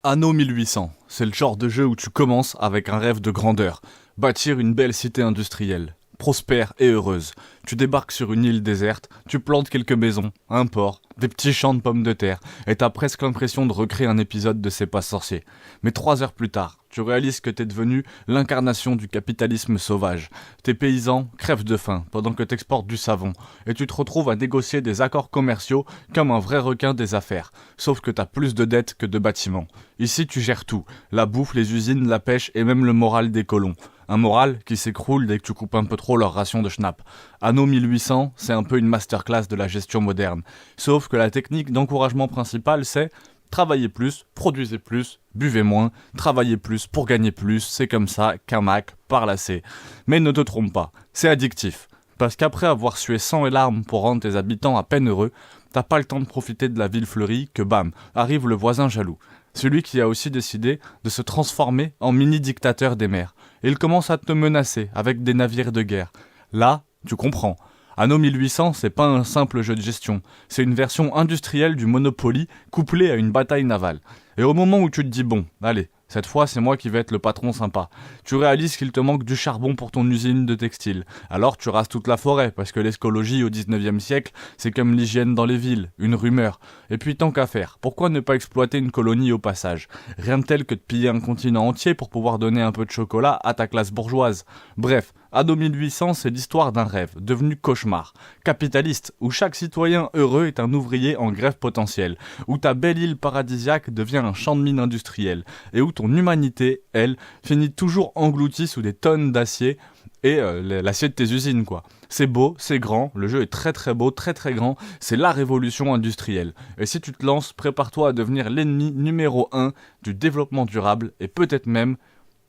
Anno 1800, c'est le genre de jeu où tu commences avec un rêve de grandeur, bâtir une belle cité industrielle, prospère et heureuse. Tu débarques sur une île déserte, tu plantes quelques maisons, un port, des petits champs de pommes de terre, et t'as presque l'impression de recréer un épisode de C'est pas sorcier. Mais 3 heures plus tard, tu réalises que t'es devenu l'incarnation du capitalisme sauvage. Tes paysans crèvent de faim pendant que t'exportes du savon, et tu te retrouves à négocier des accords commerciaux comme un vrai requin des affaires, sauf que t'as plus de dettes que de bâtiments. Ici tu gères tout, la bouffe, les usines, la pêche et même le moral des colons. Un moral qui s'écroule dès que tu coupes un peu trop leur ration de schnapp. Anno 1800, c'est un peu une masterclass de la gestion moderne. Sauf que la technique d'encouragement principale, c'est travaillez plus, produisez plus, buvez moins, travaillez plus pour gagner plus, c'est comme ça qu'un Mac parle assez. Mais ne te trompe pas, c'est addictif. Parce qu'après avoir sué sang et larmes pour rendre tes habitants à peine heureux, t'as pas le temps de profiter de la ville fleurie que bam, arrive le voisin jaloux. Celui qui a aussi décidé de se transformer en mini-dictateur des mers. Et il commence à te menacer avec des navires de guerre. Là, tu comprends. Anno 1800, c'est pas un simple jeu de gestion. C'est une version industrielle du Monopoly couplée à une bataille navale. Et au moment où tu te dis bon, allez, cette fois c'est moi qui vais être le patron sympa, tu réalises qu'il te manque du charbon pour ton usine de textile. Alors tu rases toute la forêt, parce que l'écologie au 19e siècle, c'est comme l'hygiène dans les villes, une rumeur. Et puis tant qu'à faire, pourquoi ne pas exploiter une colonie au passage? Rien de tel que de piller un continent entier pour pouvoir donner un peu de chocolat à ta classe bourgeoise. Bref, Anno 1800, c'est l'histoire d'un rêve, devenu cauchemar. Capitaliste, où chaque citoyen heureux est un ouvrier en grève potentielle, où ta belle île paradisiaque devient un champ de mine industriel, et où ton humanité, elle, finit toujours engloutie sous des tonnes d'acier et l'acier de tes usines, quoi. C'est beau, c'est grand, le jeu est très très beau, très très grand, c'est la révolution industrielle. Et si tu te lances, prépare-toi à devenir l'ennemi numéro 1 du développement durable, et peut-être même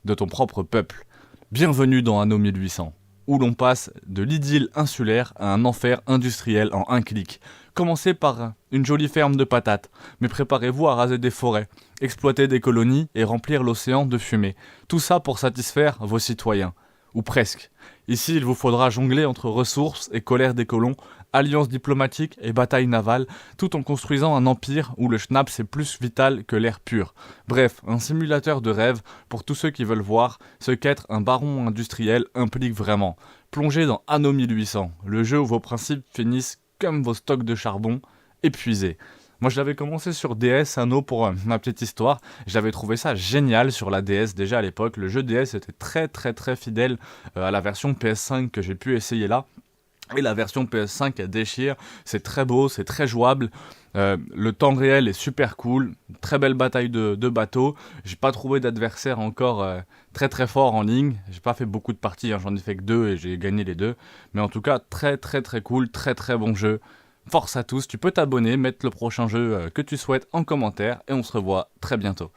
de ton propre peuple. Bienvenue dans Anno 1800, où l'on passe de l'idylle insulaire à un enfer industriel en un clic. Commencez par une jolie ferme de patates, mais préparez-vous à raser des forêts, exploiter des colonies et remplir l'océan de fumée. Tout ça pour satisfaire vos citoyens. Ou presque. Ici, il vous faudra jongler entre ressources et colère des colons, alliances diplomatiques et batailles navales, tout en construisant un empire où le schnapp est plus vital que l'air pur. Bref, un simulateur de rêve pour tous ceux qui veulent voir ce qu'être un baron industriel implique vraiment. Plongez dans Anno 1800, le jeu où vos principes finissent comme vos stocks de charbon, épuisés. Moi je l'avais commencé sur DS, Anno, pour ma petite histoire. J'avais trouvé ça génial sur la DS déjà à l'époque. Le jeu DS était très très très fidèle à la version PS5 que j'ai pu essayer là. Et la version PS5 elle déchire, c'est très beau, c'est très jouable. Le temps réel est super cool, très belle bataille de bateaux. J'ai pas trouvé d'adversaire encore très très fort en ligne. J'ai pas fait beaucoup de parties, hein. J'en ai fait que 2 et j'ai gagné les 2. Mais en tout cas très très très cool, très très bon jeu. Force à tous, tu peux t'abonner, mettre le prochain jeu que tu souhaites en commentaire et on se revoit très bientôt.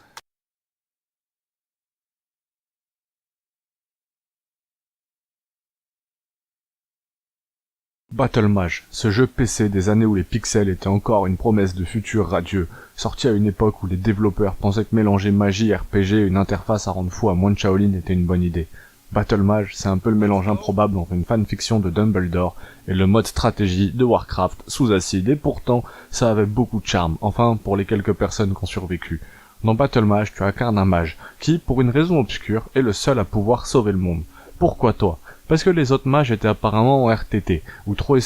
Battle Mage, ce jeu PC des années où les pixels étaient encore une promesse de futur radieux, sorti à une époque où les développeurs pensaient que mélanger magie, RPG et une interface à rendre fou à moins de Shaolin était une bonne idée. Battle Mage, c'est un peu le mélange improbable entre une fanfiction de Dumbledore et le mode stratégie de Warcraft sous acide, et pourtant, ça avait beaucoup de charme, enfin pour les quelques personnes qui ont survécu. Dans Battle Mage, tu incarnes un mage, qui, pour une raison obscure, est le seul à pouvoir sauver le monde. Pourquoi toi? Parce que les autres mages étaient apparemment en RTT, ou trop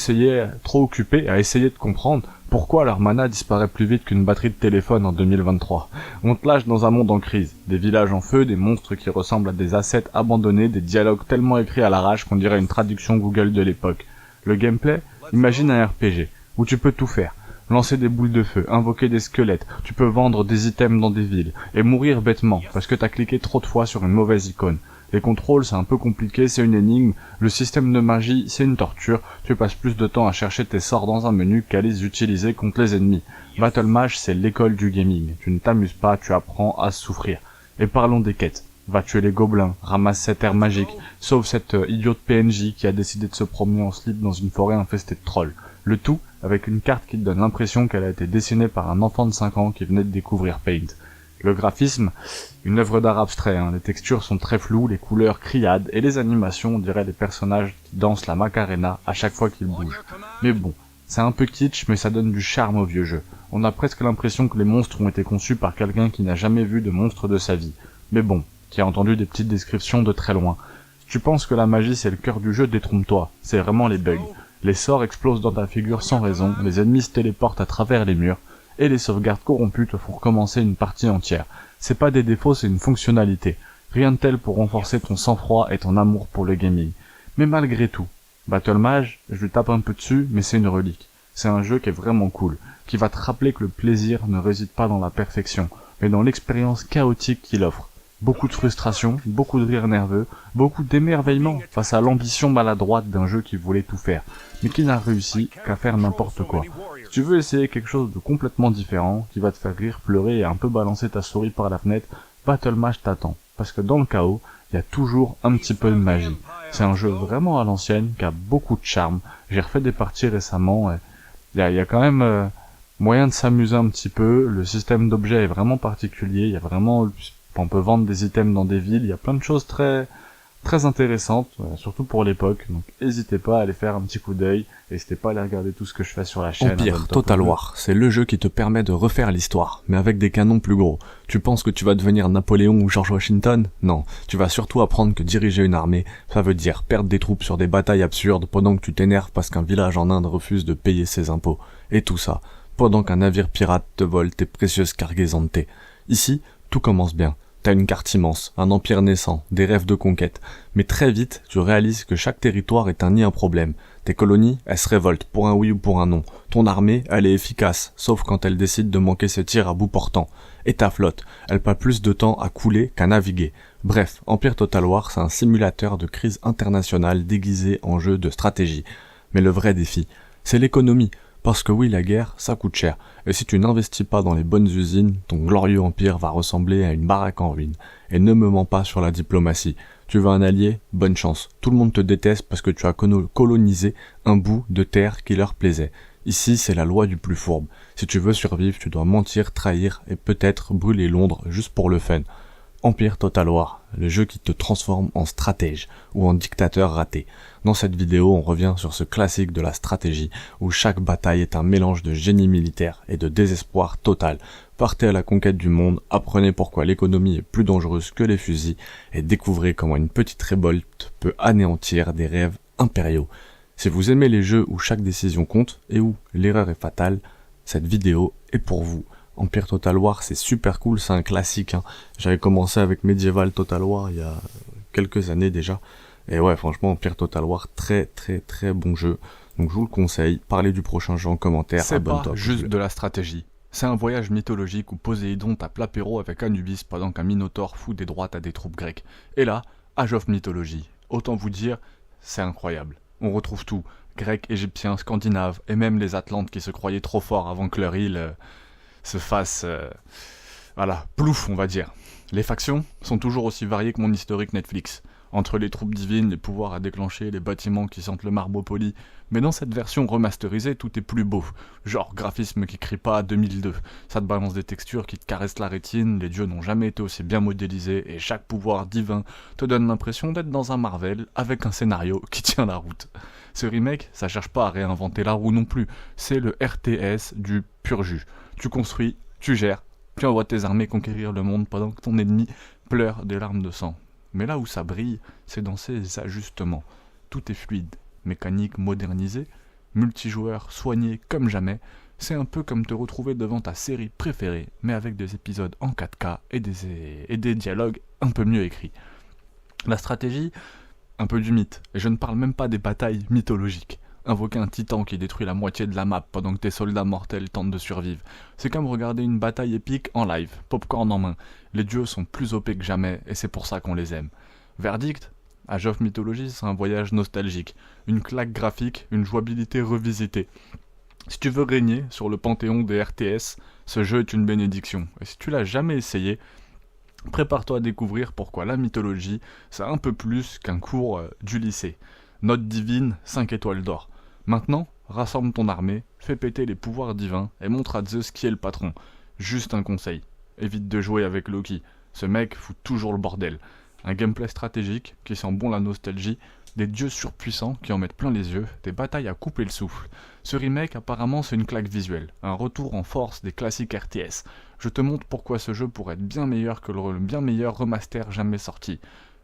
occupés à essayer de comprendre pourquoi leur mana disparaît plus vite qu'une batterie de téléphone en 2023. On te lâche dans un monde en crise, des villages en feu, des monstres qui ressemblent à des assets abandonnés, des dialogues tellement écrits à l'arrache qu'on dirait une traduction Google de l'époque. Le gameplay, imagine un RPG, où tu peux tout faire. Lancer des boules de feu, invoquer des squelettes, tu peux vendre des items dans des villes, et mourir bêtement, parce que t'as cliqué trop de fois sur une mauvaise icône. Les contrôles, c'est un peu compliqué, c'est une énigme, le système de magie, c'est une torture, tu passes plus de temps à chercher tes sorts dans un menu qu'à les utiliser contre les ennemis. Battle Mage, c'est l'école du gaming, tu ne t'amuses pas, tu apprends à souffrir. Et parlons des quêtes. Va tuer les gobelins, ramasse cette aire magique, sauve cette idiote PNJ qui a décidé de se promener en slip dans une forêt infestée de trolls. Le tout avec une carte qui te donne l'impression qu'elle a été dessinée par un enfant de 5 ans qui venait de découvrir Paint. Le graphisme, une œuvre d'art abstrait, hein. Les textures sont très floues, les couleurs criades, et les animations, on dirait des personnages qui dansent la Macarena à chaque fois qu'ils bougent. Mais bon, c'est un peu kitsch, mais ça donne du charme au vieux jeu. On a presque l'impression que les monstres ont été conçus par quelqu'un qui n'a jamais vu de monstre de sa vie. Mais bon, qui a entendu des petites descriptions de très loin. Si tu penses que la magie c'est le cœur du jeu, détrompe-toi, c'est vraiment les bugs. Les sorts explosent dans ta figure sans raison, les ennemis se téléportent à travers les murs, et les sauvegardes corrompues te font recommencer une partie entière. C'est pas des défauts, c'est une fonctionnalité. Rien de tel pour renforcer ton sang-froid et ton amour pour le gaming. Mais malgré tout, Battle Mage, je lui tape un peu dessus, mais c'est une relique. C'est un jeu qui est vraiment cool, qui va te rappeler que le plaisir ne réside pas dans la perfection, mais dans l'expérience chaotique qu'il offre. Beaucoup de frustration, beaucoup de rire nerveux, beaucoup d'émerveillement face à l'ambition maladroite d'un jeu qui voulait tout faire, mais qui n'a réussi qu'à faire n'importe quoi. Si tu veux essayer quelque chose de complètement différent, qui va te faire rire, pleurer et un peu balancer ta souris par la fenêtre, Battle Mage t'attend. Parce que dans le chaos, il y a toujours un petit peu de magie. C'est un jeu vraiment à l'ancienne, qui a beaucoup de charme. J'ai refait des parties récemment, et il y a quand même moyen de s'amuser un petit peu. Le système d'objets est vraiment particulier, il y a vraiment... On peut vendre des items dans des villes, il y a plein de choses très intéressantes, surtout pour l'époque, donc n'hésitez pas à aller faire un petit coup d'œil, n'hésitez pas à aller regarder tout ce que je fais sur la chaîne. Empire Total War, c'est le jeu qui te permet de refaire l'histoire, mais avec des canons plus gros. Tu penses que tu vas devenir Napoléon ou George Washington? Non, tu vas surtout apprendre que diriger une armée, ça veut dire perdre des troupes sur des batailles absurdes pendant que tu t'énerves parce qu'un village en Inde refuse de payer ses impôts. Et tout ça, pendant qu'un navire pirate te vole tes précieuses cargaisons de thé. Ici, tout commence bien. T'as une carte immense, un empire naissant, des rêves de conquête. Mais très vite, tu réalises que chaque territoire est un nid à problème. Tes colonies, elles se révoltent, pour un oui ou pour un non. Ton armée, elle est efficace, sauf quand elle décide de manquer ses tirs à bout portant. Et ta flotte, elle passe plus de temps à couler qu'à naviguer. Bref, Empire Total War, c'est un simulateur de crise internationale déguisé en jeu de stratégie. Mais le vrai défi, c'est l'économie. Parce que oui, la guerre, ça coûte cher. Et si tu n'investis pas dans les bonnes usines, ton glorieux empire va ressembler à une baraque en ruine. Et ne me mens pas sur la diplomatie. Tu veux un allié? Bonne chance. Tout le monde te déteste parce que tu as colonisé un bout de terre qui leur plaisait. Ici, c'est la loi du plus fourbe. Si tu veux survivre, tu dois mentir, trahir et peut-être brûler Londres juste pour le fun. Empire Total War, le jeu qui te transforme en stratège ou en dictateur raté. Dans cette vidéo, on revient sur ce classique de la stratégie où chaque bataille est un mélange de génie militaire et de désespoir total. Partez à la conquête du monde, apprenez pourquoi l'économie est plus dangereuse que les fusils et découvrez comment une petite révolte peut anéantir des rêves impériaux. Si vous aimez les jeux où chaque décision compte et où l'erreur est fatale, cette vidéo est pour vous. Empire Total War, c'est super cool, c'est un classique, hein. J'avais commencé avec Medieval Total War il y a quelques années déjà. Et ouais, franchement, Empire Total War, très bon jeu. Donc je vous le conseille, parlez du prochain jeu en commentaire. C'est pas juste de la stratégie. C'est un voyage mythologique où Poséidon tape l'apéro avec Anubis pendant qu'un Minotaure fout des droites à des troupes grecques. Et là, Age of Mythology. Autant vous dire, c'est incroyable. On retrouve tout. Grecs, Égyptiens, Scandinaves, et même les Atlantes qui se croyaient trop forts avant que leur île se fasse... plouf, on va dire. Les factions sont toujours aussi variées que mon historique Netflix. Entre les troupes divines, les pouvoirs à déclencher, les bâtiments qui sentent le marbre poli. Mais dans cette version remasterisée, tout est plus beau. Genre graphisme qui crie pas à 2002. Ça te balance des textures qui te caressent la rétine, les dieux n'ont jamais été aussi bien modélisés, et chaque pouvoir divin te donne l'impression d'être dans un Marvel avec un scénario qui tient la route. Ce remake, ça cherche pas à réinventer la roue non plus. C'est le RTS du pur jus. Tu construis, tu gères, tu envoies tes armées conquérir le monde pendant que ton ennemi pleure des larmes de sang. Mais là où ça brille, c'est dans ses ajustements. Tout est fluide, mécanique modernisée, multijoueur soigné comme jamais. C'est un peu comme te retrouver devant ta série préférée, mais avec des épisodes en 4K et des dialogues un peu mieux écrits. La stratégie, un peu du mythe, et je ne parle même pas des batailles mythologiques. Invoquer un titan qui détruit la moitié de la map pendant que tes soldats mortels tentent de survivre. C'est comme regarder une bataille épique en live, popcorn en main. Les dieux sont plus OP que jamais et c'est pour ça qu'on les aime. Verdict, Age of Mythology, c'est un voyage nostalgique, une claque graphique, une jouabilité revisitée. Si tu veux régner sur le panthéon des RTS, ce jeu est une bénédiction. Et si tu l'as jamais essayé, prépare-toi à découvrir pourquoi la mythologie, c'est un peu plus qu'un cours du lycée. Note divine, 5 étoiles d'or. Maintenant, rassemble ton armée, fais péter les pouvoirs divins et montre à Zeus qui est le patron. Juste un conseil, évite de jouer avec Loki. Ce mec fout toujours le bordel. Un gameplay stratégique qui sent bon la nostalgie, des dieux surpuissants qui en mettent plein les yeux, des batailles à couper le souffle. Ce remake apparemment c'est une claque visuelle, un retour en force des classiques RTS. Je te montre pourquoi ce jeu pourrait être bien meilleur que le bien meilleur remaster jamais sorti.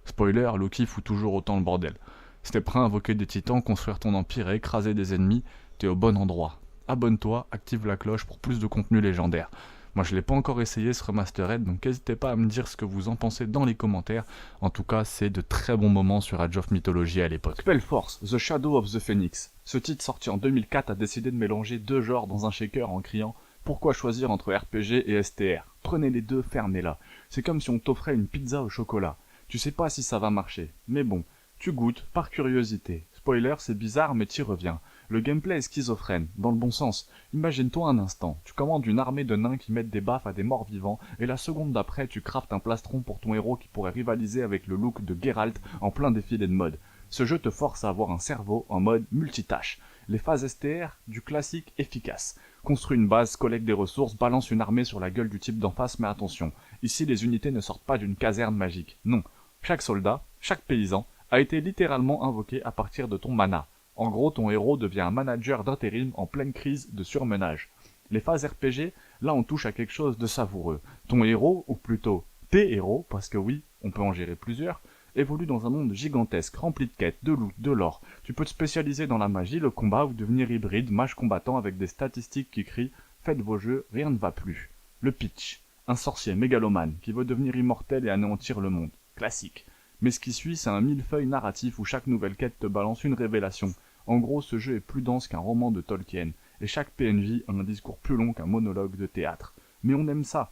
Spoiler, Loki fout toujours autant le bordel. Si t'es prêt à invoquer des titans, construire ton empire et écraser des ennemis, t'es au bon endroit. Abonne-toi, active la cloche pour plus de contenu légendaire. Moi je l'ai pas encore essayé ce remastered, donc n'hésitez pas à me dire ce que vous en pensez dans les commentaires. En tout cas, c'est de très bons moments sur Age of Mythology à l'époque. Spellforce, The Shadow of the Phoenix. Ce titre sorti en 2004 a décidé de mélanger deux genres dans un shaker en criant « Pourquoi choisir entre RPG et STR? Prenez les deux, fermez-la. » C'est comme si on t'offrait une pizza au chocolat. Tu sais pas si ça va marcher, mais bon, tu goûtes par curiosité. Spoiler, c'est bizarre mais t'y reviens. Le gameplay est schizophrène, dans le bon sens. Imagine-toi un instant, tu commandes une armée de nains qui mettent des baffes à des morts vivants, et la seconde d'après tu craftes un plastron pour ton héros qui pourrait rivaliser avec le look de Geralt en plein défilé de mode. Ce jeu te force à avoir un cerveau en mode multitâche. Les phases STR, du classique efficace. Construis une base, collecte des ressources, balance une armée sur la gueule du type d'en face, mais attention, ici les unités ne sortent pas d'une caserne magique, non. Chaque soldat, chaque paysan, a été littéralement invoqué à partir de ton mana. En gros, ton héros devient un manager d'intérim en pleine crise de surmenage. Les phases RPG, là on touche à quelque chose de savoureux. Ton héros, ou plutôt tes héros, parce que oui, on peut en gérer plusieurs, évolue dans un monde gigantesque, rempli de quêtes, de loot, de lore. Tu peux te spécialiser dans la magie, le combat ou devenir hybride, mage combattant avec des statistiques qui crient « Faites vos jeux, rien ne va plus ». Le pitch. Un sorcier mégalomane qui veut devenir immortel et anéantir le monde. Classique. Mais ce qui suit, c'est un millefeuille narratif où chaque nouvelle quête te balance une révélation. En gros, ce jeu est plus dense qu'un roman de Tolkien, et chaque PNJ a un discours plus long qu'un monologue de théâtre. Mais on aime ça,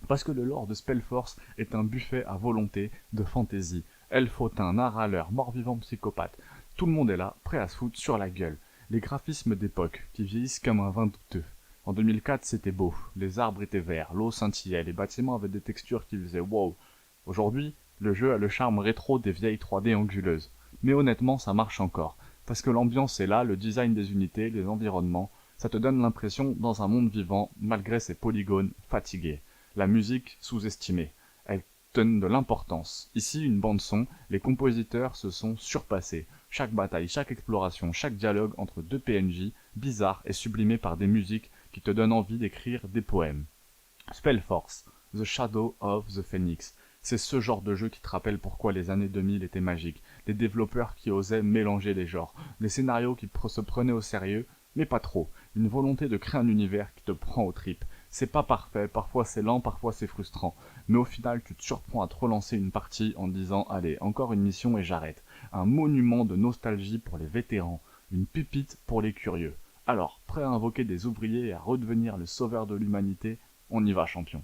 parce que le lore de Spellforce est un buffet à volonté de fantaisie. Elfe hautain, nain râleur, mort-vivant psychopathe, tout le monde est là, prêt à se foutre sur la gueule. Les graphismes d'époque, qui vieillissent comme un vin douteux. En 2004, c'était beau, les arbres étaient verts, l'eau scintillait, les bâtiments avaient des textures qui faisaient wow. Aujourd'hui, le jeu a le charme rétro des vieilles 3D anguleuses. Mais honnêtement, ça marche encore. Parce que l'ambiance est là, le design des unités, les environnements, ça te donne l'impression dans un monde vivant, malgré ses polygones fatigués. La musique sous-estimée. Elle donne de l'importance. Ici, une bande-son, les compositeurs se sont surpassés. Chaque bataille, chaque exploration, chaque dialogue entre deux PNJ, bizarre et sublimé par des musiques qui te donnent envie d'écrire des poèmes. Spellforce, The Shadow of the Phoenix. C'est ce genre de jeu qui te rappelle pourquoi les années 2000 étaient magiques. Des développeurs qui osaient mélanger les genres. Des scénarios qui se prenaient au sérieux, mais pas trop. Une volonté de créer un univers qui te prend aux tripes. C'est pas parfait, parfois c'est lent, parfois c'est frustrant. Mais au final, tu te surprends à te relancer une partie en disant « Allez, encore une mission et j'arrête ». Un monument de nostalgie pour les vétérans. Une pépite pour les curieux. Alors, prêt à invoquer des ouvriers et à redevenir le sauveur de l'humanité, on y va champion.